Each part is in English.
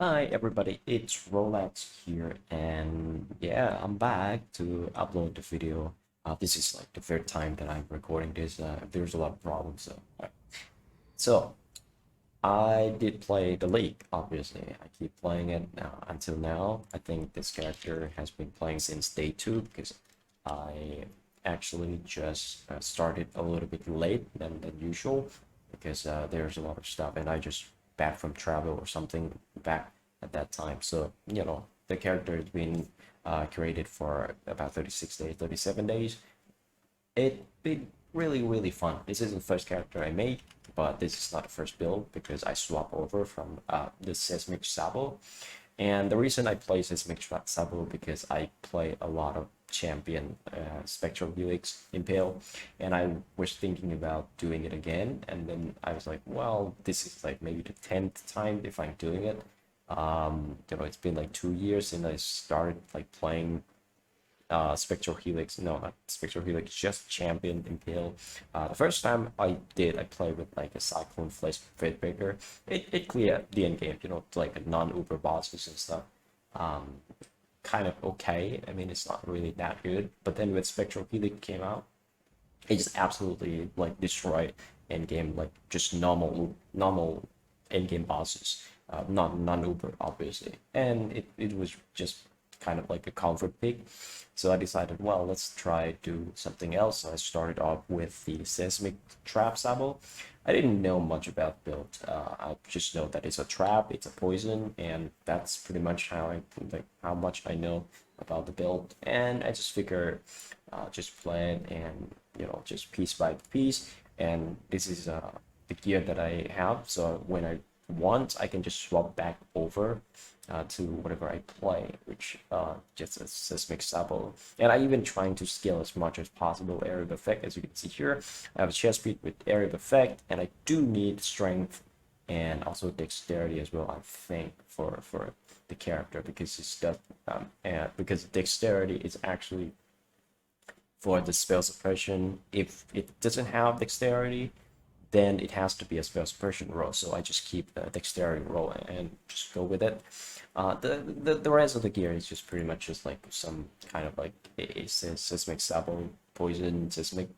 Hi everybody, it's Rolex here, and yeah, I'm back to upload the video. This is like the third time that I'm recording this. There's a lot of problems. So I did play the League, obviously. I keep playing it until now. I think this character has been playing since day two because I actually just started a little bit late than usual because there's a lot of stuff and I just back from travel or something back at that time. So, the character has been created for about 36 days, 37 days. It's been really, really fun. This isn't the first character I made, but this is not the first build because I swap over from the Seismic Sabo. And the reason I play Seismic Sabo because I play a lot of champion Spectral Helix Impale, and I was thinking about doing it again. And then I was like, well, this is like maybe the 10th time if I'm doing it. It's been like 2 years since I started like playing Spectral Helix. No, not Spectral Helix, just Champion Impale. The first time I played with like a Cyclone Fate Breaker. It cleared the end game, like a non-Uber bosses and stuff. Um, Kind of okay. I mean, it's not really that good. But then when Spectral Helix came out, it just absolutely like destroyed end game, like just normal end game bosses, not non-Uber obviously, and it was just kind of like a comfort pick. So I decided, well, let's try do something else. So I started off with the Seismic Trap Sabo. I didn't know much about build. I just know that it's a trap, it's a poison, and that's pretty much how much I know about the build. And I just figure, just play it and just piece by piece. And this is the gear that I have. So when I want, I can just swap back over to whatever I play, which just a seismic sabo. And I even trying to scale as much as possible area of effect. As you can see here, I have a chest speed with area of effect, and I do need strength and also dexterity as well. I think for the character because it's stuff and because dexterity is actually for the spell suppression. If it doesn't have dexterity, then it has to be a spell suppression roll. So I just keep the dexterity roll and just go with it. The rest of the gear is just pretty much just like some kind of like a seismic sabo poison seismic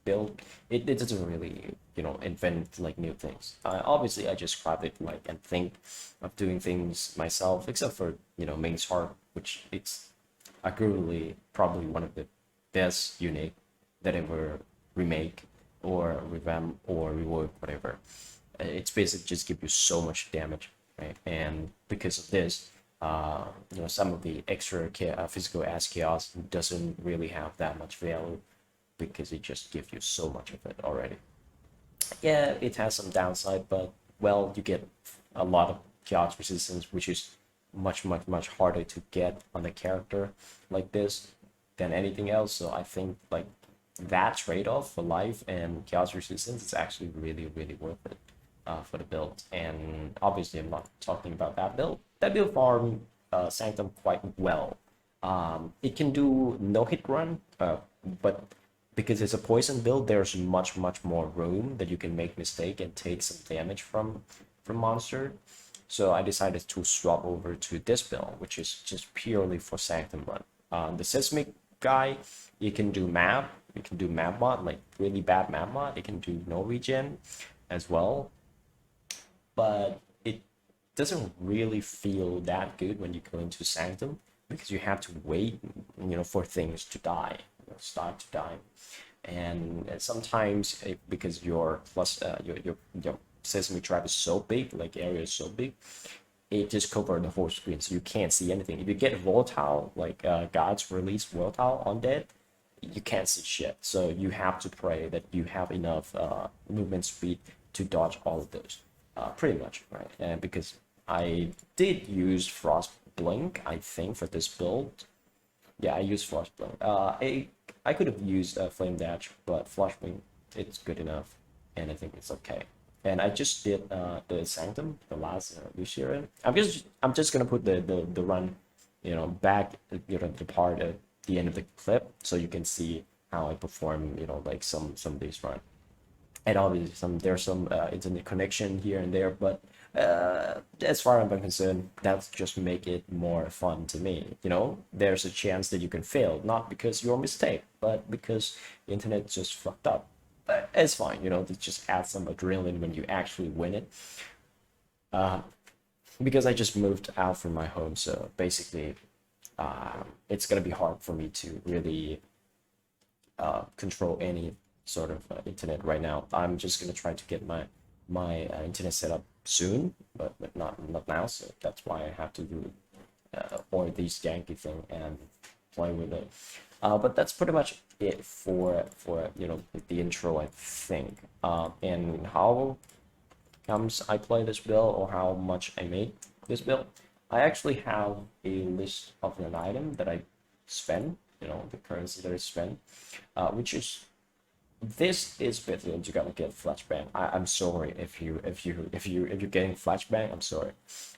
build. It doesn't really invent like new things. Obviously I just craft it like and think of doing things myself, except for Ming's Heart, which it's arguably probably one of the best unique that ever remake or revamp or rework whatever. It's basically just give you so much damage, right? And because of this, some of the extra physical as chaos doesn't really have that much value because it just gives you so much of it already. Yeah, it has some downside, but well, you get a lot of chaos resistance, which is much harder to get on a character like this than anything else. So I think like that trade-off for life and chaos resistance is actually really worth it for the build. And obviously, I'm not talking about that build. That build farm Sanctum quite well. It can do no hit run, but because it's a poison build, there's much more room that you can make mistake and take some damage from monster. So I decided to swap over to this build, which is just purely for Sanctum run. The Seismic guy, you can do map, you can do map mod, like really bad map mod. You can do no regen as well, but it doesn't really feel that good when you go into Sanctum because you have to wait, for things to die, start to die, and sometimes because your sesame trap is so big, like area is so big, it just covered the whole screen, so you can't see anything. If you get volatile, like gods release volatile undead, you can't see shit. So you have to pray that you have enough movement speed to dodge all of those, pretty much, right? And because I did use Frost Blink, I think for this build, yeah, I used Frost Blink. I could have used Flame Dash, but Flash Blink, it's good enough, and I think it's okay. And I just did the Sanctum, the last Lucian. I'm just gonna put the run, back, the part at the end of the clip, so you can see how I perform, like some of these run. And obviously there's some internet connection here and there, but As far as I'm concerned, that's just make it more fun to me. You know, there's a chance that you can fail, not because your mistake, but because the internet just fucked up. But it's fine, you know, it just adds some adrenaline when you actually win it. Because I just moved out from my home, so basically, it's gonna be hard for me to really control any sort of internet right now. I'm just gonna try to get my internet set up soon, but not now. So that's why I have to do or these janky thing and play with it. But that's pretty much it for you know the intro, I think. And how comes I play this build or how much I made this build? I actually have a list of an item that I spend, you know, the currency that I spend, which is this is better than you gotta get flashbang. I'm sorry if you're getting flashbang, I'm sorry.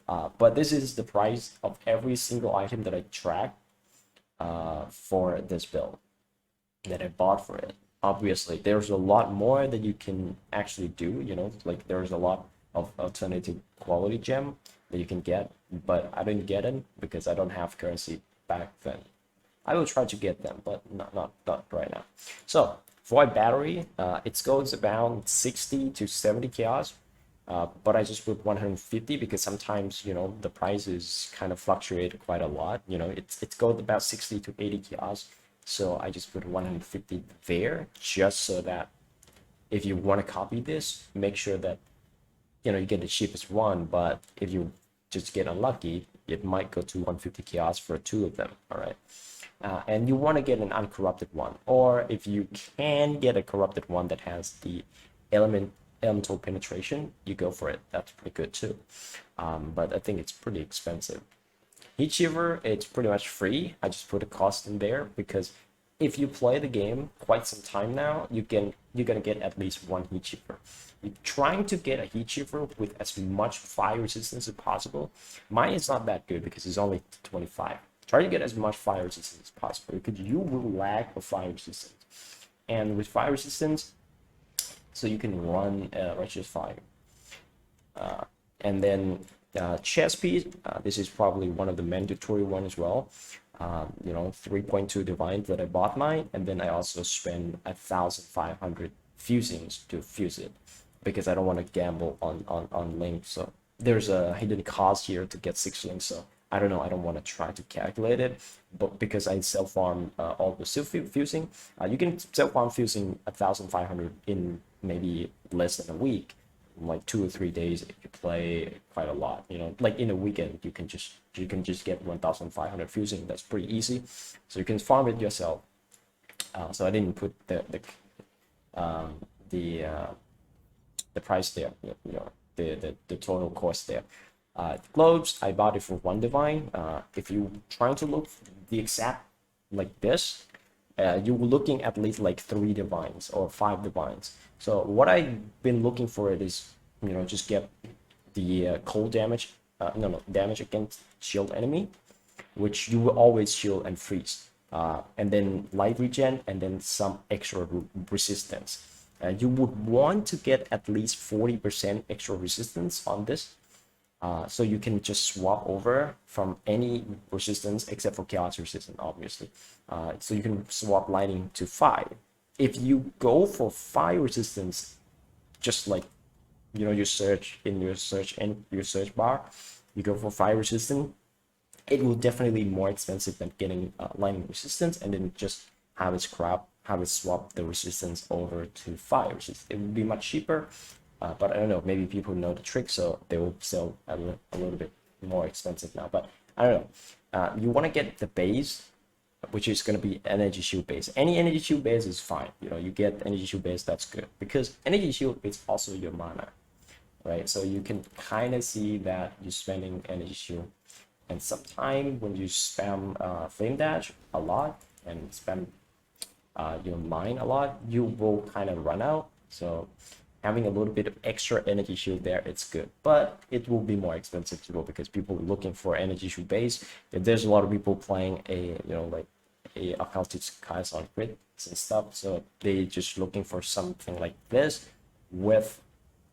But this is the price of every single item that I track for this build that I bought for it. Obviously, there's a lot more that you can actually do, you know, like there's a lot of alternative quality gem that you can get, but I didn't get it because I don't have currency back then. I will try to get them, but not right now. So void battery, it goes about 60 to 70 chaos, but I just put 150 because sometimes you know the prices kind of fluctuate quite a lot. You know, it's goes about 60 to 80 chaos, so I just put 150 there just so that if you want to copy this, make sure that you know you get the cheapest one. But if you just get unlucky, it might go to 150 chaos for two of them. All right. And you want to get an uncorrupted one, or if you can get a corrupted one that has the elemental penetration, you go for it. That's pretty good too. But I think it's pretty expensive. Heat Shiver, it's pretty much free. I just put a cost in there because if you play the game quite some time now, you're gonna get at least one Heat Shiver. You're trying to get a Heat Shiver with as much fire resistance as possible. Mine is not that good because it's only 25. Try to get as much fire resistance as possible because you will lag with fire resistance. And with fire resistance, so you can run righteous fire. And then chest piece, this is probably one of the mandatory one as well. You know, 3.2 divine that I bought mine, and then I also spend 1,500 fusings to fuse it because I don't want to gamble on links. So there's a hidden cost here to get 6 links. So I don't know. I don't want to try to calculate it, but because I self farm all the fusing, you can self farm fusing 1,500 in maybe less than a week, like 2 or 3 days if you play quite a lot. You know, like in a weekend, you can just get 1,500 fusing. That's pretty easy, so you can farm it yourself. So I didn't put um, the price there. You know, the total cost there. Globes, I bought it for 1 divine. If you're trying to look the exact like this, you're looking at least like 3 divines or 5 divines. So what I've been looking for it is, you know, just get the cold damage, no, damage against shield enemy, which you will always shield and freeze. And then light regen, and then some extra resistance. You would want to get at least 40% extra resistance on this. So you can just swap over from any resistance except for chaos resistance, obviously. So you can swap lightning to fire. If you go for fire resistance, just like you know, you search in your search bar, you go for fire resistance, it will definitely be more expensive than getting lightning resistance, and then just have it swap the resistance over to fire resistance. It would be much cheaper. But I don't know, maybe people know the trick, so they will sell a little bit more expensive now. But I don't know. You want to get the base, which is going to be energy shield base. Any energy shield base is fine. You know, you get energy shield base, that's good. Because energy shield is also your mana, right? So you can kind of see that you're spending energy shield. And sometimes when you spam flame dash a lot and spam your mine a lot, you will kind of run out. So having a little bit of extra energy shield there, it's good, but it will be more expensive to go because people are looking for energy shield base. If there's a lot of people playing like a occultist Kai's on crits and stuff, so they just looking for something like this with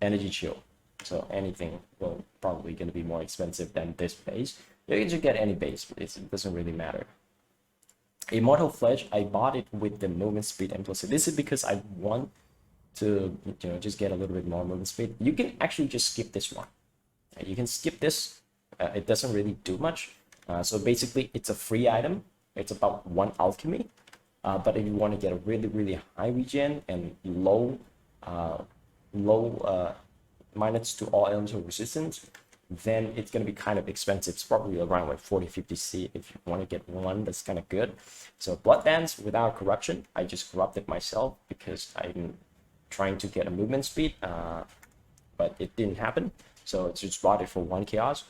energy shield. So anything will probably going to be more expensive than this base. You can just get any base, it doesn't really matter. Immortal Flesh, I bought it with the movement speed implicit. This is because I want to, just get a little bit more movement speed. You can actually just skip this one. You can skip this. It doesn't really do much. So basically, it's a free item. It's about 1 alchemy. But if you want to get a really, really high regen and low minus to all elemental resistance, then it's going to be kind of expensive. It's probably around like 40-50 C if you want to get one that's kind of good. So Blood Dance without corruption, I just corrupted myself because I'm trying to get a movement speed, but it didn't happen. So it's just bought it for 1 chaos.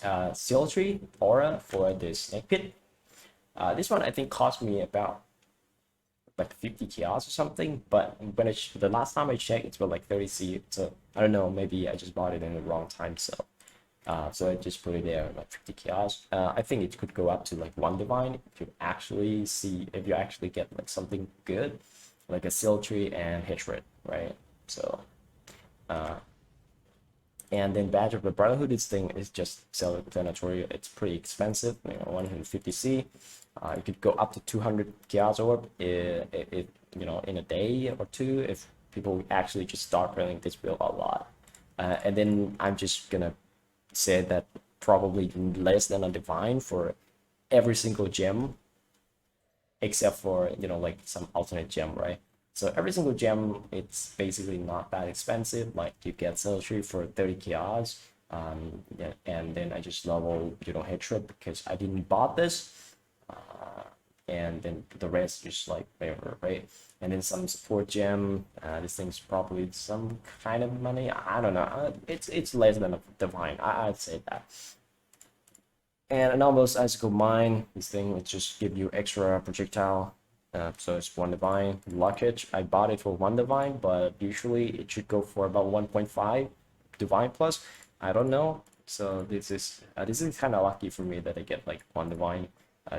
Siltree Aura for the Snake Pit. This one I think cost me about like 50 chaos or something, but when the last time I checked, it's about like 30 C. So I don't know, maybe I just bought it in the wrong time. So I just put it there like 50 chaos. I think it could go up to like 1 divine if you actually get like something good, like a Siltree and Hatred, right? So and then Badge of the Brotherhood, this thing is just self-explanatory. It's pretty expensive, 150 C. You could go up to 200 chaos orb if in a day or two if people actually just start playing this build a lot. And then I'm just gonna say that probably less than a divine for every single gem, except for like some alternate gem, right? So every single gem, it's basically not that expensive. Like you get Siltree for 30 chaos, yeah, and then I just level Hatred because I didn't bought this. And then the rest just like whatever, right? And then some support gem. This thing's probably some kind of money. I don't know. It's less than a divine. I'd say that. And an almost icicle mine. This thing will just give you extra projectile. So it's 1 divine. Luckage. I bought it for 1 divine, but usually it should go for about 1.5 divine plus. I don't know. So this is kind of lucky for me that I get like 1 divine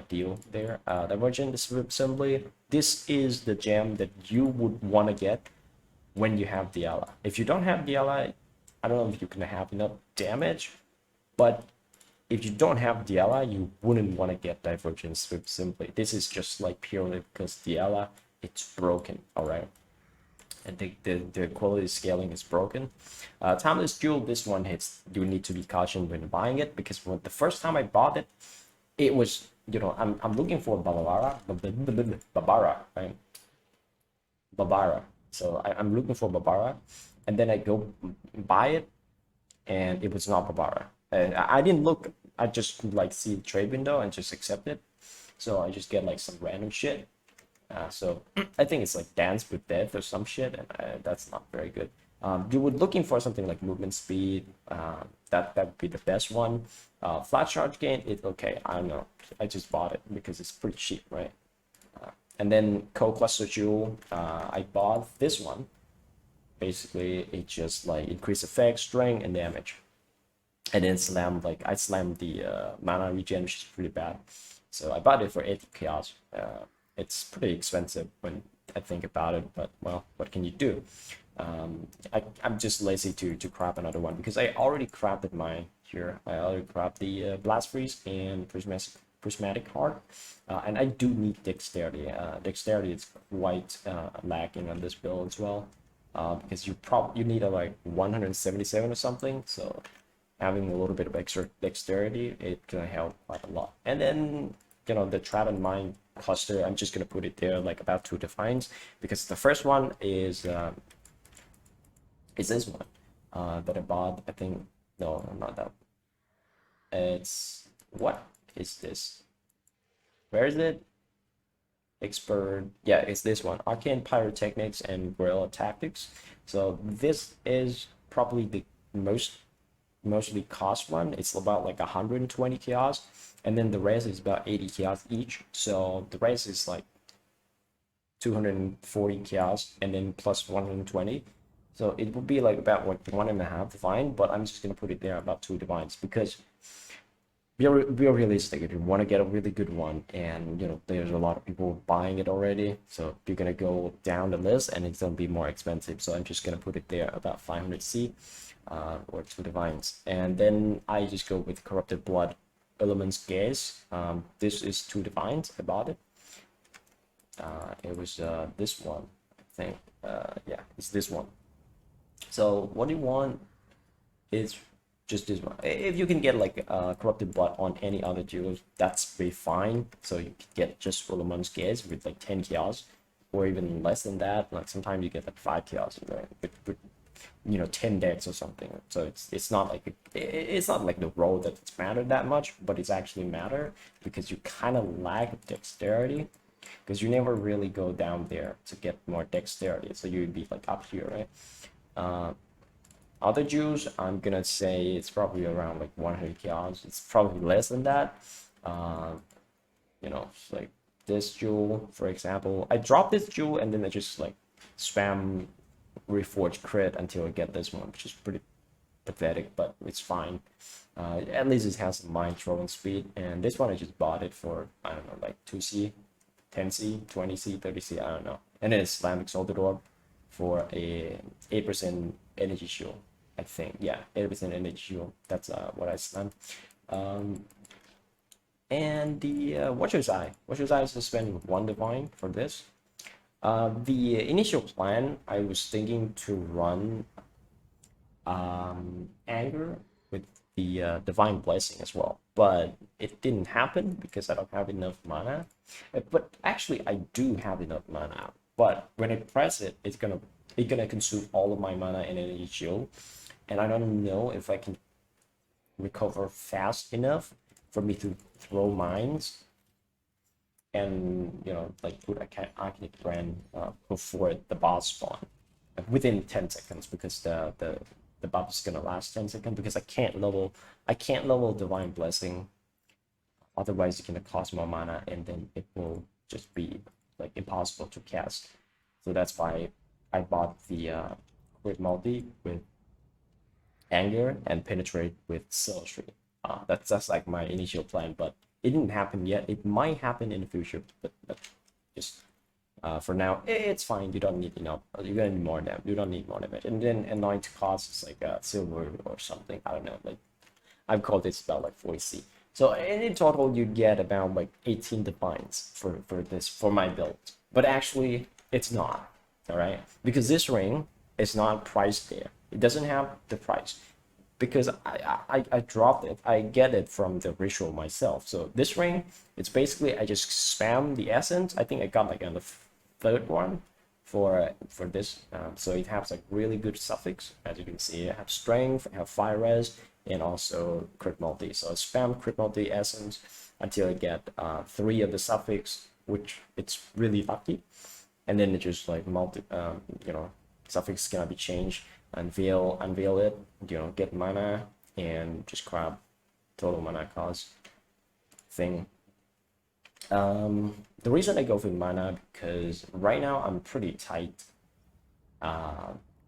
deal there. Divergent Assembly. This is the gem that you would want to get when you have the ally. If you don't have the ally, I don't know if you can have enough damage, but if you don't have the ally, you wouldn't want to get Divergent Simply. This is just like purely because the ally, it's broken, all right? And the quality scaling is broken. Timeless Jewel, this one hits. You need to be cautious when buying it because when the first time I bought it, it was I'm looking for Babara, right? Babara. So I'm looking for Babara, and then I go buy it, and it was not Babara. And I didn't look. I just like see the trade window and just accept it. So I just get like some random shit. So I think it's like Dance with Death or some shit, and that's not very good. You were looking for something like movement speed. That would be the best one. Flat charge gain, okay. I don't know. I just bought it because it's pretty cheap, right? And then Co-Cluster Jewel, I bought this one. Basically, it just like increase effect, strength, and damage. And then I slammed the mana regen, which is pretty bad. So I bought it for 80 chaos. It's pretty expensive when I think about it, but well, what can you do? I'm just lazy to craft another one because I already crafted mine here. I already crafted the Blast Freeze and Prismatic Heart, and I do need Dexterity. Dexterity is quite lacking on this build as well, because you need a like 177 or something. So having a little bit of extra Dexterity, it can help quite a lot. And then the Trap and Mine cluster, I'm just gonna put it there like about 2 defines because the first one is this one that I bought. I think no, not that. What is this? Where is it? Expert. Yeah, it's this one. Arcane Pyrotechnics and Guerrilla Tactics. So this is probably the mostly cost one. It's about like 120 chaos, and then the rest is about 80 chaos each. So the rest is like 240 chaos and then plus 120. So it would be like about like 1.5 divine, but I'm just gonna put it there about 2 divines because be realistic. If you want to get a really good one, and there's a lot of people buying it already, so you're gonna go down the list and it's gonna be more expensive. So I'm just gonna put it there about 500 C. or 2 divines. And then I just go with corrupted blood elements gaze. This is 2 divines. I bought it. It was this one, I think. Yeah, it's this one. So what you want is just this one. If you can get like corrupted blood on any other duels, that's pretty fine. So you can get just Rollman's Gaze with like 10 chaos, or even less than that. Like sometimes you get like 5 chaos, with you know 10 decks or something. So it's not like it's not like the roll that's mattered that much, but it's actually matter because you kind of lack dexterity, because you never really go down there to get more dexterity. So you'd be like up here, right? Other Jews, I'm gonna say it's probably around like 100 chaos. It's probably less than that. You know, like this jewel, for example. I dropped this jewel and then I just like spam reforge crit until I get this one, which is pretty pathetic, but it's fine. At least it has some mind throwing speed. And this one I just bought it for, I don't know, like 2C, 10C, 20C, 30C, I don't know. And then it's Slam Exalted Orb for a 8% energy shield. I think, yeah, 80% energy shield. That's what I slammed. And the Watcher's Eye. Watcher's Eye is to spend 1 divine for this. The initial plan, I was thinking to run Anger with the Divine Blessing as well, but it didn't happen because I don't have enough mana. But actually, I do have enough mana. But when I press it, it's gonna consume all of my mana and energy shield, and I don't know if I can recover fast enough for me to throw mines and, you know, like put Arcanic Brand before the boss spawn within 10 seconds, because the buff is gonna last 10 seconds, because I can't level Divine Blessing, otherwise it's gonna cost more mana and then it will just be like impossible to cast. So that's why I bought the Crit Multi with Anger and Penetrate with Cemetery. That's like my initial plan, but it didn't happen yet. It might happen in the future, but just for now, it's fine. You don't need enough. You're gonna need more damage. You don't need more damage. And then anoint cost is like silver or something. I don't know. Like I've called this about like 40C. So in total, you get about like 18 divines for my build. But actually, it's not. All right, because this ring is not priced there. It doesn't have the price, because I dropped it. I get it from the ritual myself. So this ring, it's basically I just spam the essence. I think I got like on the 3rd one for this. So it has like really good suffix. As you can see, I have strength, I have fire res, and also crit multi. So I spam crit multi essence until I get 3 of the suffix, which it's really lucky. And then it just like you know, suffix is gonna be changed. Unveil it, you know, get mana and just grab total mana cost thing. The reason I go for mana, because right now I'm pretty tight.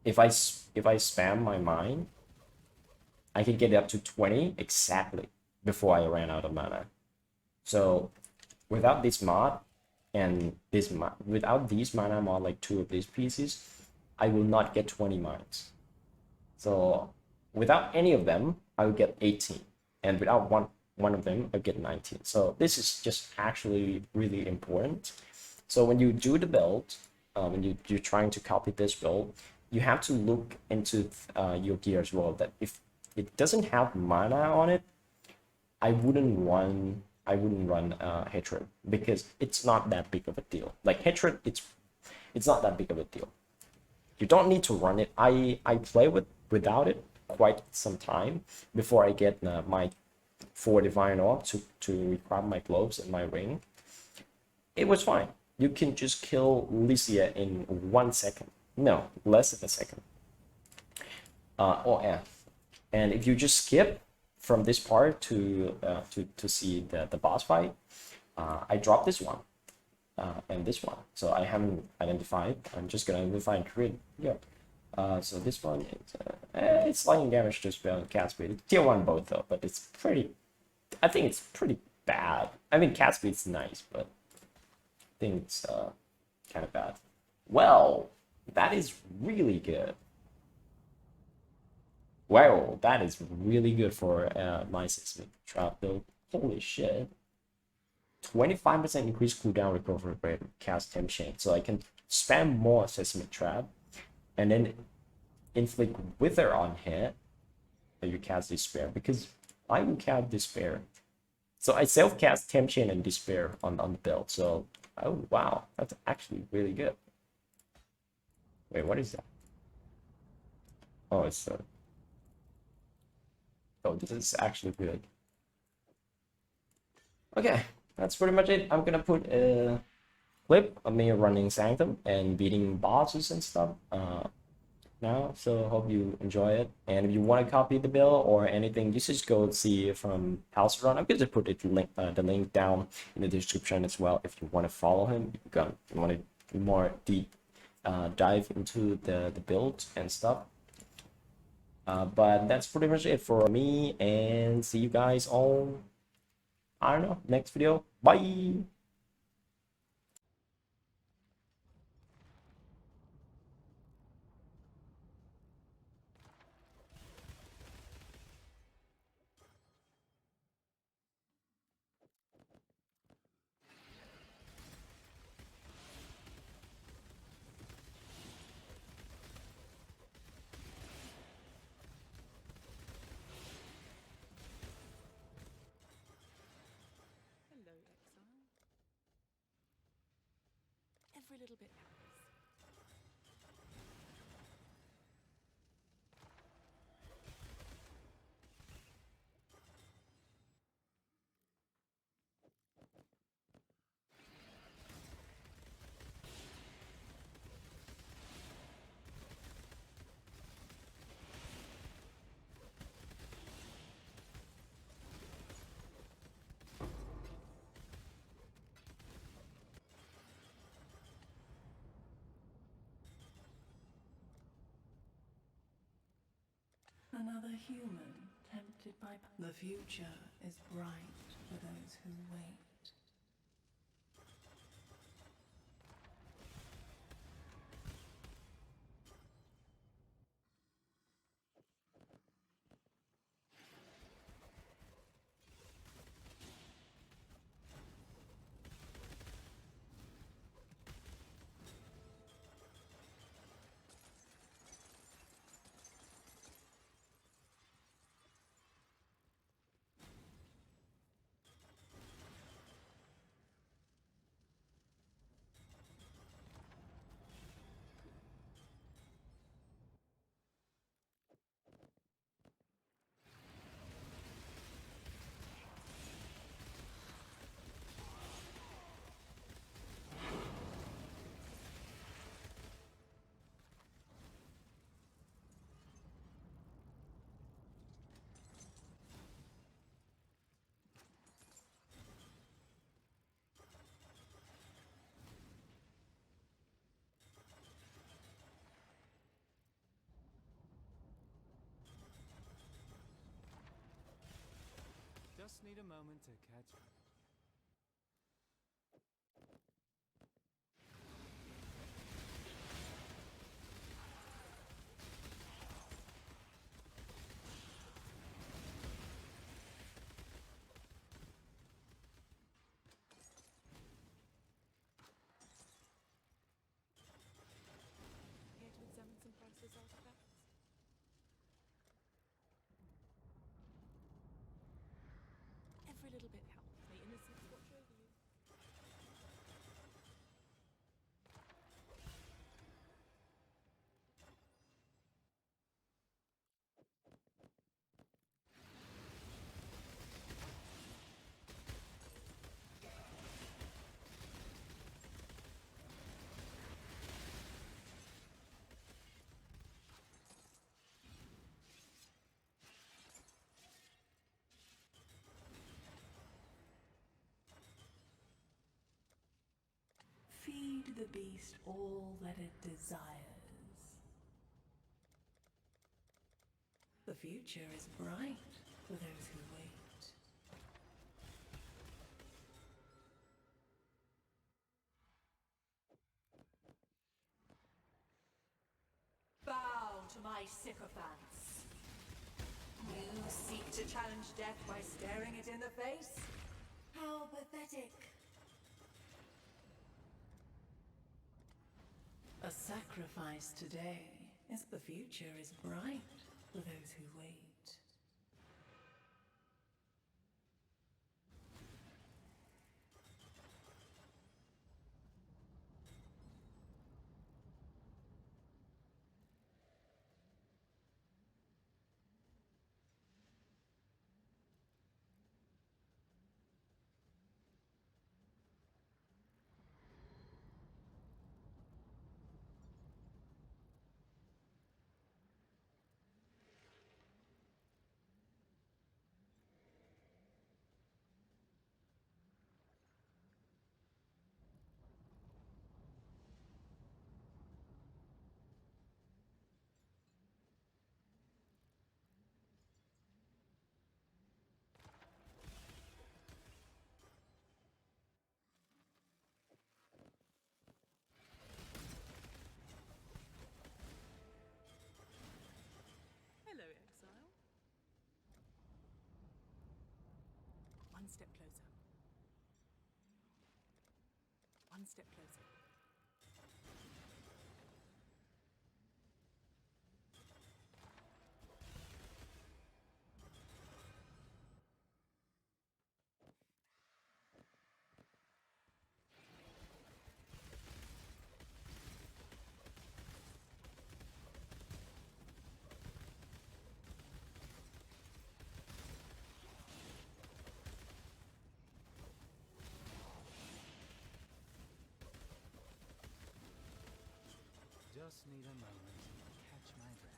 If I spam my mind, I can get it up to 20 exactly before I ran out of mana. So without this mod and without these mana mod, like 2 of these pieces, I will not get 20 mines. So without any of them, I will get 18, and without one of them, I get 19. So this is just actually really important. So when you do the build, when you're trying to copy this build, you have to look into your gear as well. That if it doesn't have mana on it, I wouldn't run Hatred, because it's not that big of a deal. Like Hatred, it's not that big of a deal. You don't need to run it. I play without it quite some time before I get my 4 divine orb to grab my gloves and my ring. It was fine. You can just kill Lycia in 1 second. No, less than a second. Or F. And if you just skip from this part to see the boss fight, I dropped this one. And this one, so I haven't identified. I'm just gonna identify and create. Yeah. So this one is it's lightning damage to spell and cat speed. It's tier 1 both though, but it's pretty. I think it's pretty bad. I mean, cat speed's nice, but I think it's kind of bad. Well, that is really good. Wow, that is really good for my seismic trap build. Holy shit. 25% increased cooldown recovery rate cast Temptation. So I can spam more seismic trap and then inflict wither on hit. You cast despair because I will cast despair. So I self-cast Temptation and despair on the build. So oh wow, that's actually really good. Wait, what is that? Oh, it's oh, this is actually good. Okay, that's pretty much it. I'm gonna put a clip of me running Sanctum and beating bosses and stuff now. So hope you enjoy it. And if you want to copy the bill or anything, you just go see from House Run. I'm gonna put the link down in the description as well. If you want to follow him, you want to more deep dive into the build and stuff. But that's pretty much it for me, and see you guys on, I don't know, next video. Bye. Hello, exile. Every little bit helps. Another human tempted by the future is bright for those who wait. Just need a moment to catch up. Here to examine some priceless artifacts. Every little bit helps. May innocence watch over you. Feed the beast all that it desires. The future is bright for those who wait. Bow to my sycophants. You seek to challenge death by staring it in the face? How pathetic. A sacrifice today, as the future is bright for those who wait. Hello, exile. One step closer. One step closer. Just need a moment to catch my breath.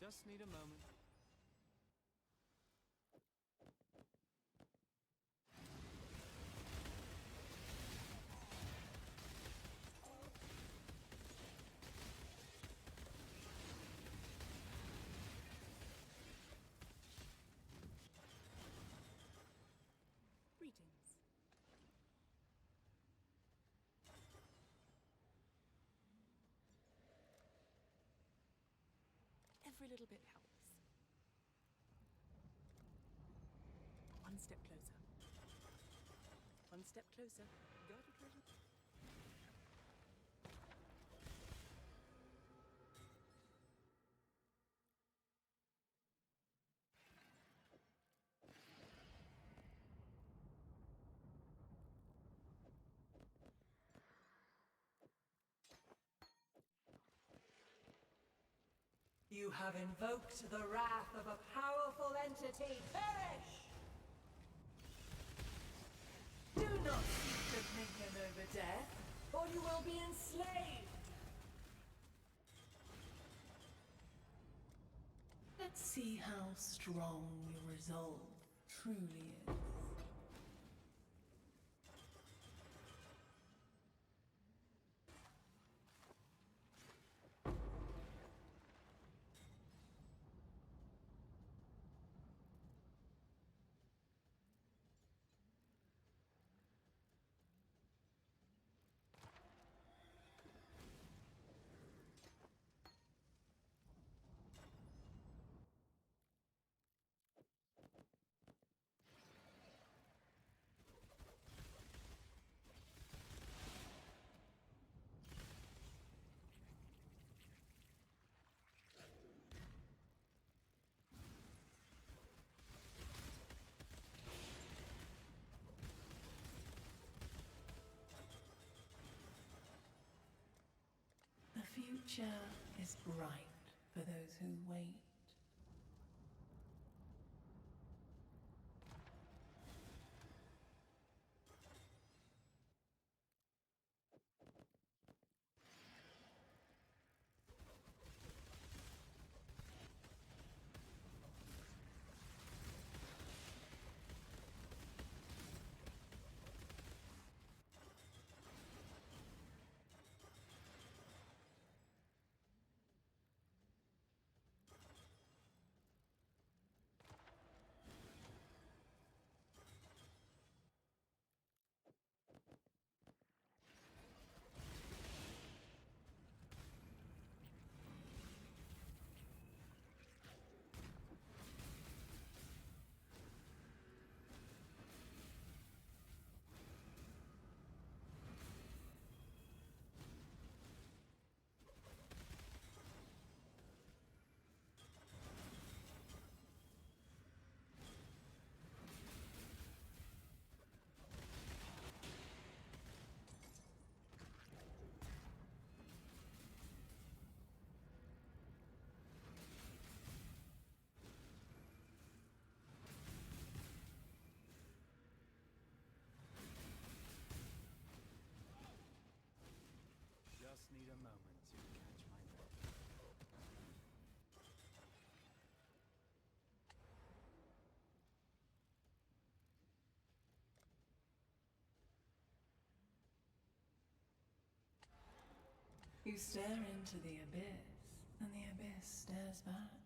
Just need a moment. Greetings. Every little bit helps. One step closer. One step closer. Got it, Rosie? You have invoked the wrath of a powerful entity. Perish! Do not seek dominion over death, or you will be enslaved. Let's see how strong your resolve truly is. future is bright for those who wait. Just need a moment to catch my breath. You stare into the abyss, and the abyss stares back.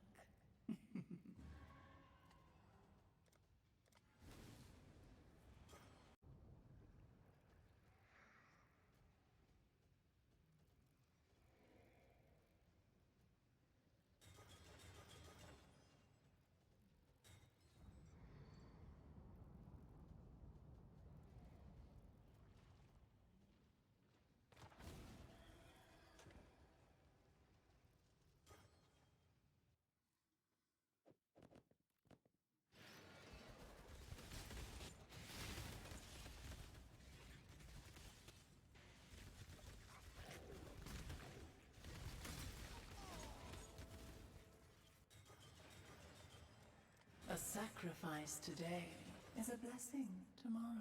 A sacrifice today is a blessing tomorrow.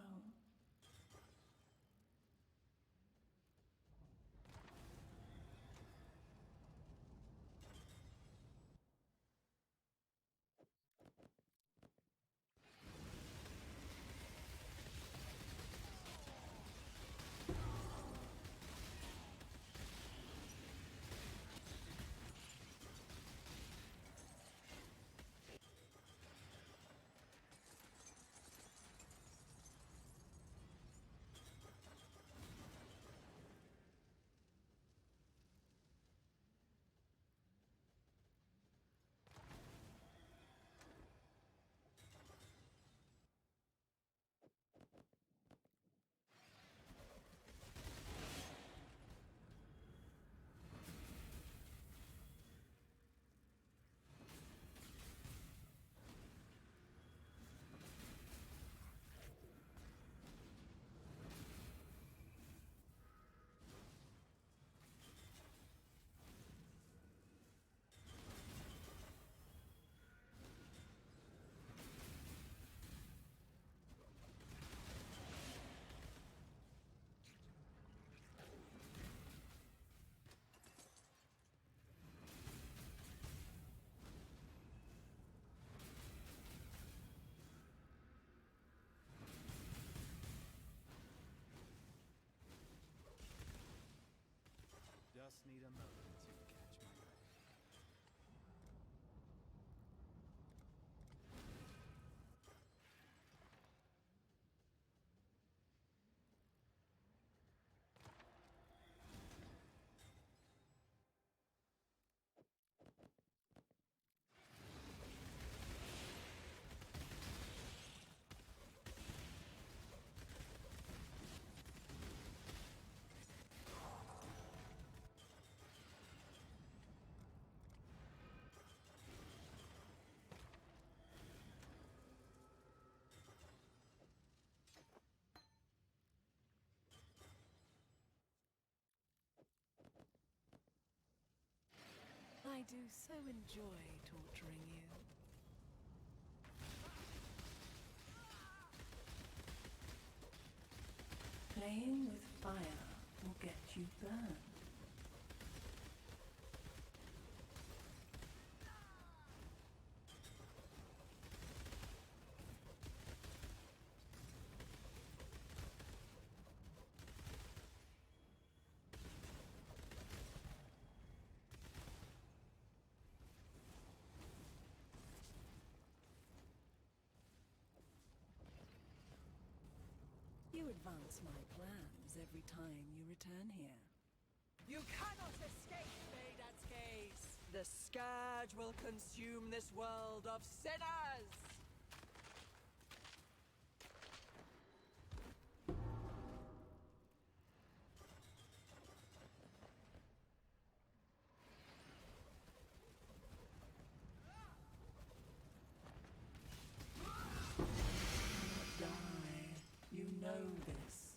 I do so enjoy torturing you. Playing with fire will get you burned. You advance my plans every time you return here. You cannot escape, Maid's gaze! The scourge will consume this world of sinners! Die. You know this.